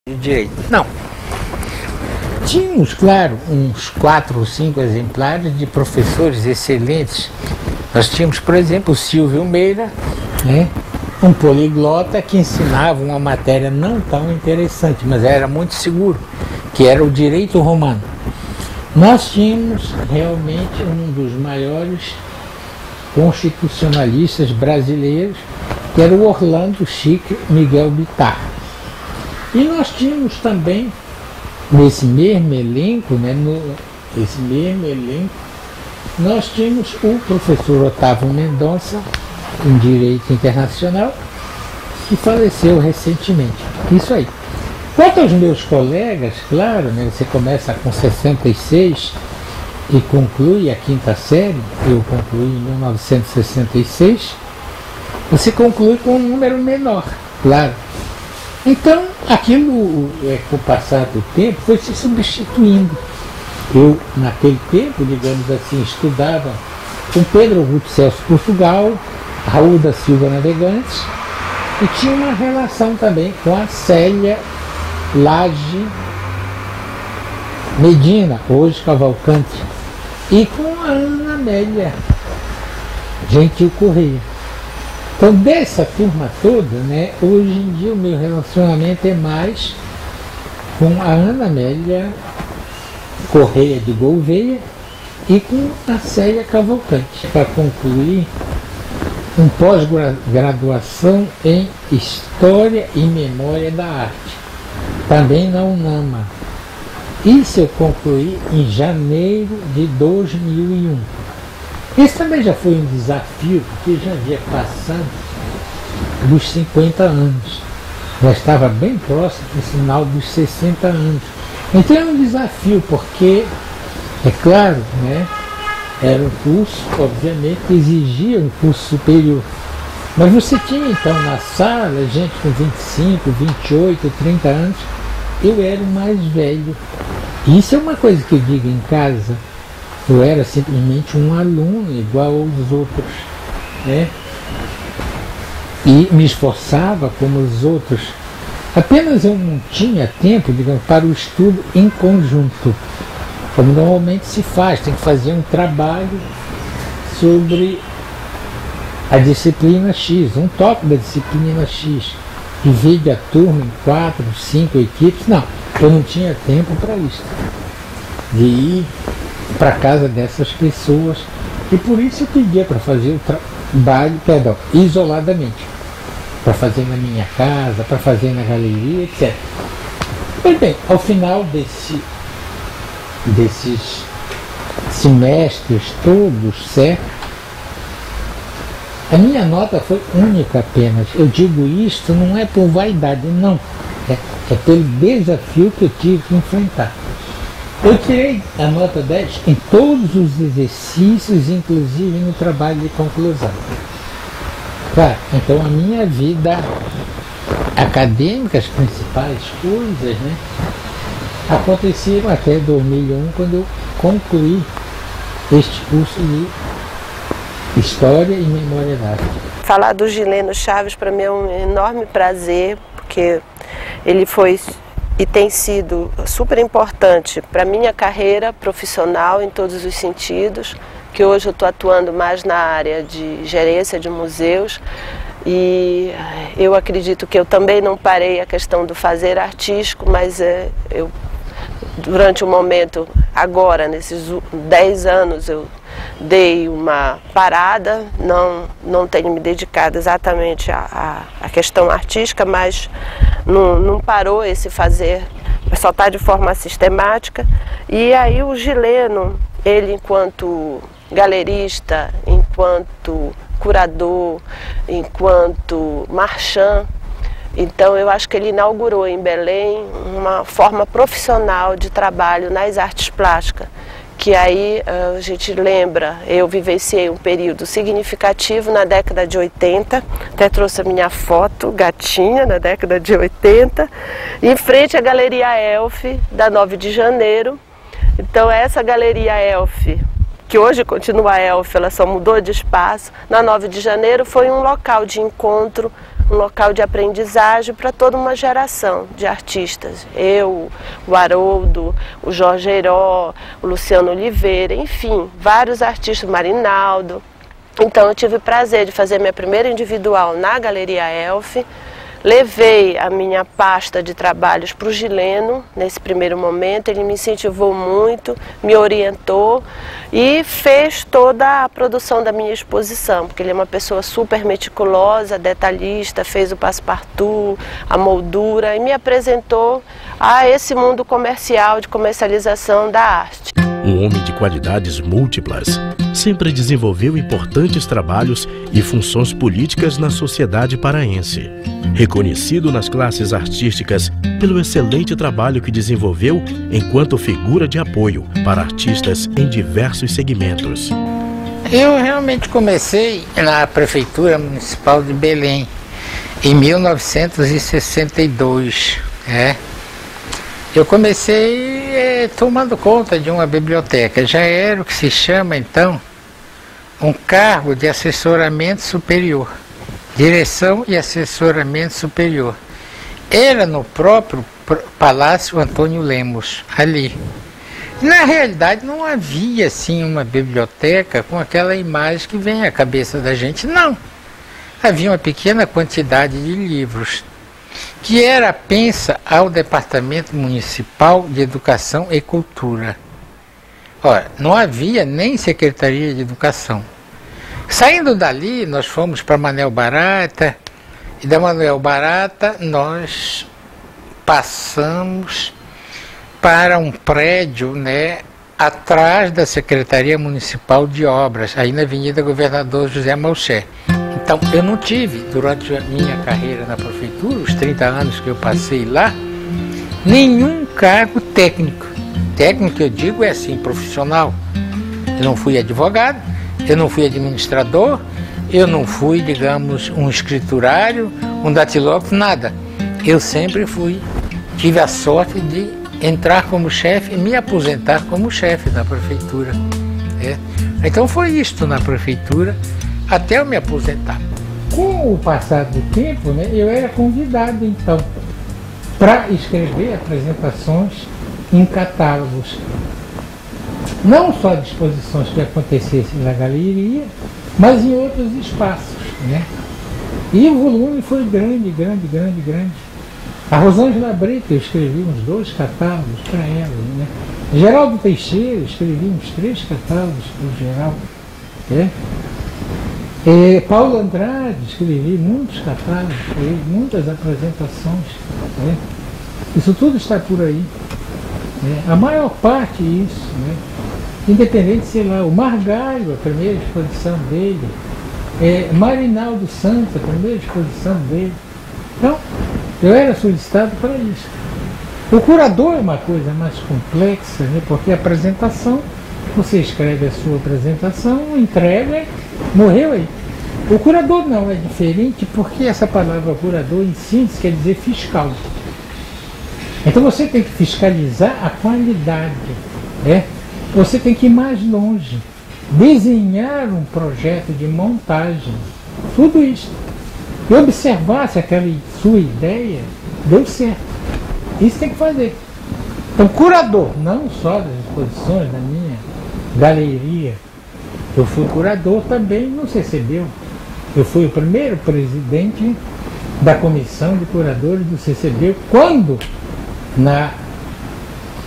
de direito. Não. Tínhamos, claro, uns 4 ou 5 exemplares de professores excelentes. Nós tínhamos, por exemplo, o Silvio Meira, né, um poliglota que ensinava uma matéria não tão interessante, mas era muito seguro, que era o direito romano. Nós tínhamos realmente um dos maiores constitucionalistas brasileiros, que era o Orlando Chico Miguel Bittar. E nós tínhamos também, nesse mesmo elenco, nós tínhamos o professor Otávio Mendonça, em Direito Internacional, que faleceu recentemente. Isso aí. Quanto aos meus colegas, claro, né, você começa com 66 e conclui a 5ª série, eu concluí em 1966, você conclui com um número menor, claro. Então, aquilo, com o passar do tempo, foi se substituindo. Eu, naquele tempo, digamos assim, estudava com Pedro Augusto Celso Portugal, Raul da Silva Navegantes, e tinha uma relação também com a Célia Lage Medina, hoje Cavalcante, e com a Ana Amélia Gentil Correia. Então, dessa turma toda, né, hoje em dia o meu relacionamento é mais com a Ana Amélia Correia de Gouveia e com a Célia Cavalcante, para concluir um pós-graduação em História e Memória da Arte, também na UNAMA. Isso eu concluí em janeiro de 2001. Esse também já foi um desafio, porque eu já havia passado dos 50 anos. Já estava bem próximo do final dos 60 anos. Então é um desafio, porque, é claro, né, era um curso, obviamente, que exigia um curso superior. Mas você tinha, então, na sala, gente com 25, 28, 30 anos. Eu era o mais velho. Isso é uma coisa que eu digo em casa. Eu era simplesmente um aluno igual aos outros, né? E me esforçava como os outros. Apenas eu não tinha tempo, digamos, para o estudo em conjunto, como normalmente se faz. Tem que fazer um trabalho sobre a disciplina X, um tópico da disciplina X. Divide a turma em 4, 5 equipes. Não, eu não tinha tempo para isso, de ir para casa dessas pessoas, e por isso eu pedia para fazer o trabalho, isoladamente, para fazer na minha casa, para fazer na galeria, etc. Pois bem, ao final desses semestres todos, certo? A minha nota foi única apenas. Eu digo isto não é por vaidade, não. É pelo desafio que eu tive que enfrentar. Eu tirei a nota 10 em todos os exercícios, inclusive no trabalho de conclusão. Claro, então a minha vida acadêmica, as principais coisas, né, aconteceram até 2001, quando eu concluí este curso de História e Memória da Arte. Falar do Gileno Chaves para mim é um enorme prazer, porque ele foi e tem sido super importante para a minha carreira profissional em todos os sentidos, que hoje eu estou atuando mais na área de gerência de museus, e eu acredito que eu também não parei a questão do fazer artístico, mas eu, durante o momento, agora, nesses 10 anos, eu dei uma parada, não tenho me dedicado exatamente à questão artística, mas não parou esse fazer, só está de forma sistemática. E aí o Gileno, ele enquanto galerista, enquanto curador, enquanto marchand, então eu acho que ele inaugurou em Belém uma forma profissional de trabalho nas artes plásticas, que aí a gente lembra, eu vivenciei um período significativo na década de 80, até trouxe a minha foto, gatinha, na década de 80, em frente à Galeria Elf, da 9 de janeiro. Então essa Galeria Elf, que hoje continua a Elf, ela só mudou de espaço, na 9 de janeiro foi um local de encontro um local de aprendizagem para toda uma geração de artistas. Eu, o Haroldo, o Jorge Heiró, o Luciano Oliveira, enfim, vários artistas, o Marinaldo. Então eu tive o prazer de fazer minha primeira individual na Galeria Elf. Levei a minha pasta de trabalhos para o Gileno nesse primeiro momento, ele me incentivou muito, me orientou e fez toda a produção da minha exposição, porque ele é uma pessoa super meticulosa, detalhista, fez o passe-partout, a moldura e me apresentou a esse mundo comercial de comercialização da arte. Um homem de qualidades múltiplas, sempre desenvolveu importantes trabalhos e funções políticas na sociedade paraense. Reconhecido nas classes artísticas pelo excelente trabalho que desenvolveu enquanto figura de apoio para artistas em diversos segmentos. Eu realmente comecei na Prefeitura Municipal de Belém, em 1962. Eu comecei tomando conta de uma biblioteca. Já era o que se chama, então, um cargo de assessoramento superior. Direção e assessoramento superior. Era no próprio Palácio Antônio Lemos, ali. Na realidade não havia assim uma biblioteca com aquela imagem que vem à cabeça da gente, não. Havia uma pequena quantidade de livros, que era pensa ao Departamento Municipal de Educação e Cultura. Ora, não havia nem Secretaria de Educação. Saindo dali, nós fomos para Manuel Barata, e da Manuel Barata nós passamos para um prédio, atrás da Secretaria Municipal de Obras, aí na Avenida Governador José Malcher. Então, eu não tive, durante a minha carreira na prefeitura, os 30 anos que eu passei lá, nenhum cargo técnico. Técnico, eu digo, é assim, profissional. Eu não fui advogado, eu não fui administrador, eu não fui, digamos, um escriturário, um datilógrafo, nada. Eu sempre tive a sorte de entrar como chefe e me aposentar como chefe da prefeitura. Então foi isto na prefeitura, até eu me aposentar. Com o passar do tempo, eu era convidado, então, para escrever apresentações em catálogos. Não só de exposições que acontecessem na galeria, mas em outros espaços. E o volume foi grande. A Rosângela Brito, eu escrevi uns 2 catálogos para ela. Geraldo Teixeira, escrevi uns 3 catálogos para o Geraldo. Paulo Andrade, escrevi muitos catálogos para ele, muitas apresentações. Isso tudo está por aí. A maior parte disso. Independente, sei lá, o Margalho, a primeira exposição dele, Marinaldo Santos, a primeira exposição dele. Então, eu era solicitado para isso. O curador é uma coisa mais complexa, porque a apresentação, você escreve a sua apresentação, entrega, morreu aí. O curador não, é diferente, porque essa palavra curador em síntese quer dizer fiscal. Então você tem que fiscalizar a qualidade. Você tem que ir mais longe, desenhar um projeto de montagem, tudo isso. E observar se aquela sua ideia deu certo. Isso tem que fazer. Então, curador, não só das exposições da minha galeria, eu fui curador também no CCBio. Eu fui o primeiro presidente da comissão de curadores do CCBio, quando na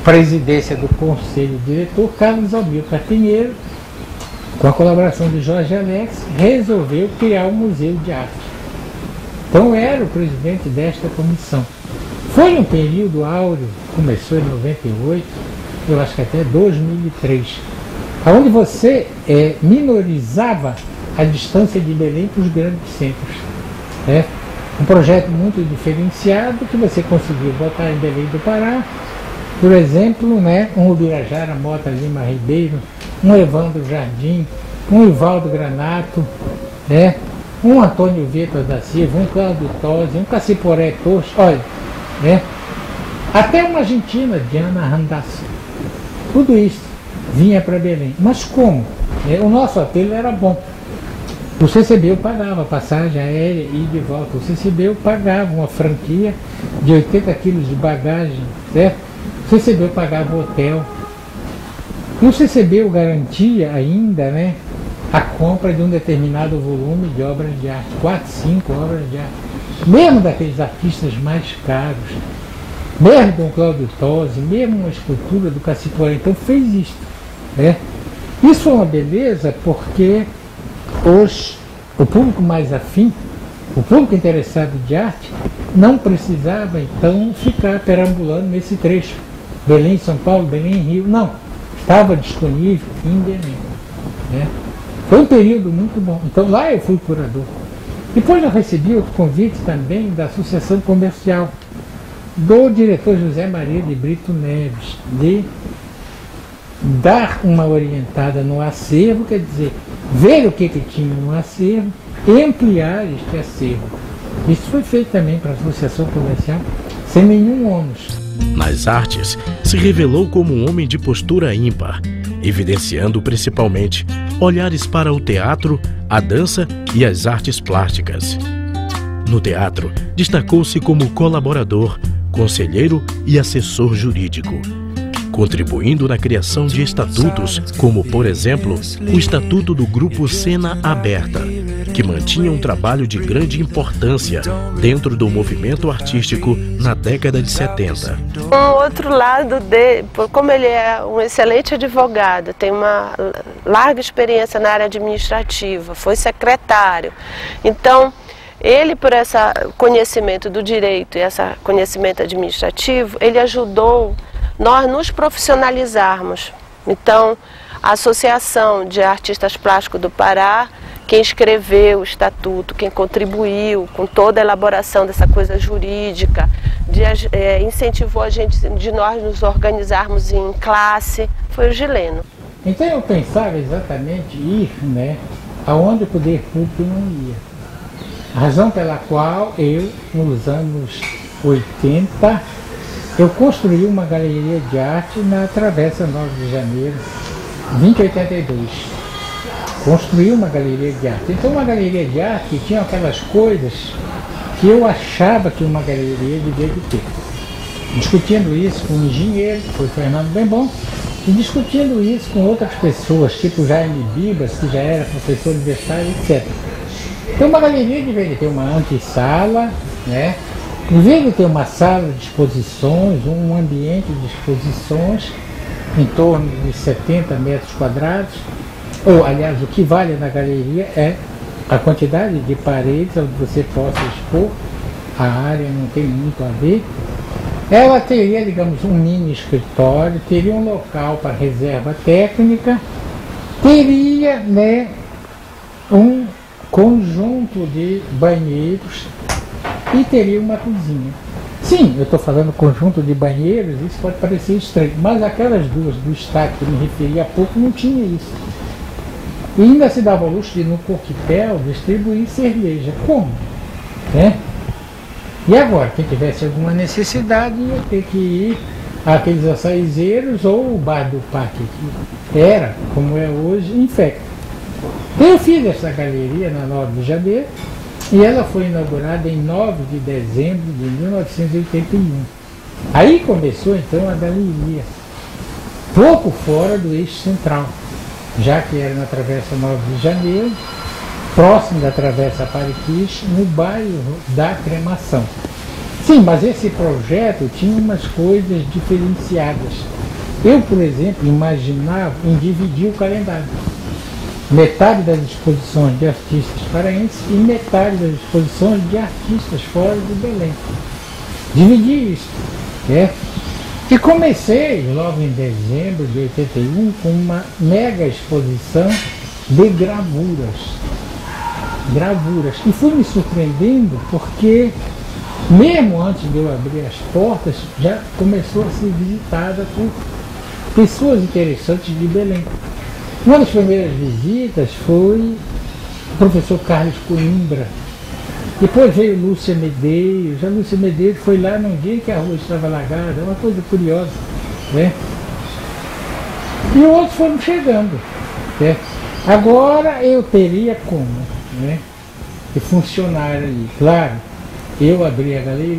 presidência do conselho diretor, Carlos Almilcar Pinheiro, com a colaboração de Jorge Alex, resolveu criar um museu de arte. Então eu era o presidente desta comissão. Foi um período áureo, começou em 98, eu acho que até 2003, onde você minorizava a distância de Belém para os grandes centros. Um projeto muito diferenciado que você conseguiu botar em Belém do Pará, por exemplo, um Ubirajara Mota Lima Ribeiro, um Evandro Jardim, um Ivaldo Granato, um Antônio Vitor da Silva, um Cláudio Tosi, um Caciporé Torres, olha, até uma argentina, Diana Randazzo. Tudo isso vinha para Belém. Mas como? O nosso apelo era bom. O CCBio pagava passagem aérea e de volta. O CCBio pagava uma franquia de 80 quilos de bagagem, certo? O CCBio pagava o hotel. E o CCBio garantia ainda, né, a compra de um determinado volume de obras de arte, 4, 5 obras de arte. Mesmo daqueles artistas mais caros, mesmo do Cláudio Tosi, mesmo uma escultura do Caciporã, então fez isso, né? Isso foi uma beleza porque o público mais afim, o público interessado de arte, não precisava então ficar perambulando nesse trecho. Belém, São Paulo, Belém, Rio, não. Estava disponível em Belém, né? Foi um período muito bom. Então lá eu fui curador. Depois eu recebi outro convite também da Associação Comercial, do diretor José Maria de Brito Neves, de dar uma orientada no acervo, quer dizer, ver o que tinha no acervo e ampliar este acervo. Isso foi feito também para a Associação Comercial, sem nenhum ônus. Nas artes, se revelou como um homem de postura ímpar, evidenciando principalmente olhares para o teatro, a dança e as artes plásticas. No teatro, destacou-se como colaborador, conselheiro e assessor jurídico, contribuindo na criação de estatutos, como, por exemplo, o Estatuto do Grupo Cena Aberta, que mantinha um trabalho de grande importância dentro do movimento artístico na década de 70. Um outro lado dele, como ele é um excelente advogado, tem uma larga experiência na área administrativa, foi secretário, então ele, por esse conhecimento do direito e esse conhecimento administrativo, ele ajudou nós nos profissionalizarmos. Então, a Associação de Artistas Plásticos do Pará, quem escreveu o estatuto, quem contribuiu com toda a elaboração dessa coisa jurídica, incentivou a gente, de nós nos organizarmos em classe, foi o Gileno. Então eu pensava exatamente ir, né, aonde o poder público não ia. A razão pela qual eu, nos anos 80, eu construí uma galeria de arte na Travessa 9 de Janeiro, 2082. Construí uma galeria de arte. Então uma galeria de arte que tinha aquelas coisas que eu achava que uma galeria devia ter. Discutindo isso com um engenheiro, que foi Fernando Bembon, e discutindo isso com outras pessoas, tipo Jaime Bibas, que já era professor universitário, etc. Então uma galeria devia ter uma antessala, né? Em vez de ter uma sala de exposições, um ambiente de exposições em torno de 70 metros quadrados, ou aliás, o que vale na galeria é a quantidade de paredes onde você possa expor, a área não tem muito a ver. Ela teria, digamos, um mini escritório, teria um local para reserva técnica, teria, né, um conjunto de banheiros e teria uma cozinha. Sim, eu estou falando conjunto de banheiros, isso pode parecer estranho, mas aquelas duas do estado que eu me referi há pouco não tinha isso. E ainda se dava o luxo de, no coquetel, distribuir cerveja. Como? Né? E agora, quem tivesse alguma necessidade ia ter que ir àqueles açaizeiros ou o bar do parque, que era, como é hoje, infecto. Eu fiz essa galeria na 9 de janeiro e ela foi inaugurada em 9 de dezembro de 1981. Aí começou então a galeria, pouco fora do eixo central, já que era na Travessa 9 de Janeiro, próximo da Travessa Pariquis, no bairro da Cremação. Sim, mas esse projeto tinha umas coisas diferenciadas. Eu, por exemplo, imaginava em dividir o calendário. Metade das exposições de artistas paraenses e metade das exposições de artistas fora de Belém. Dividi isso, né? E comecei logo em dezembro de 81 com uma mega exposição de gravuras. E fui me surpreendendo porque, mesmo antes de eu abrir as portas, já começou a ser visitada por pessoas interessantes de Belém. Uma das primeiras visitas foi o professor Carlos Coimbra. Depois veio Lúcia Medeiros. A Lúcia Medeiros foi lá num dia que a rua estava alagada, uma coisa curiosa, né? E outros foram chegando, né? Agora eu teria como né, de funcionar ali. Claro, eu abri a galeria,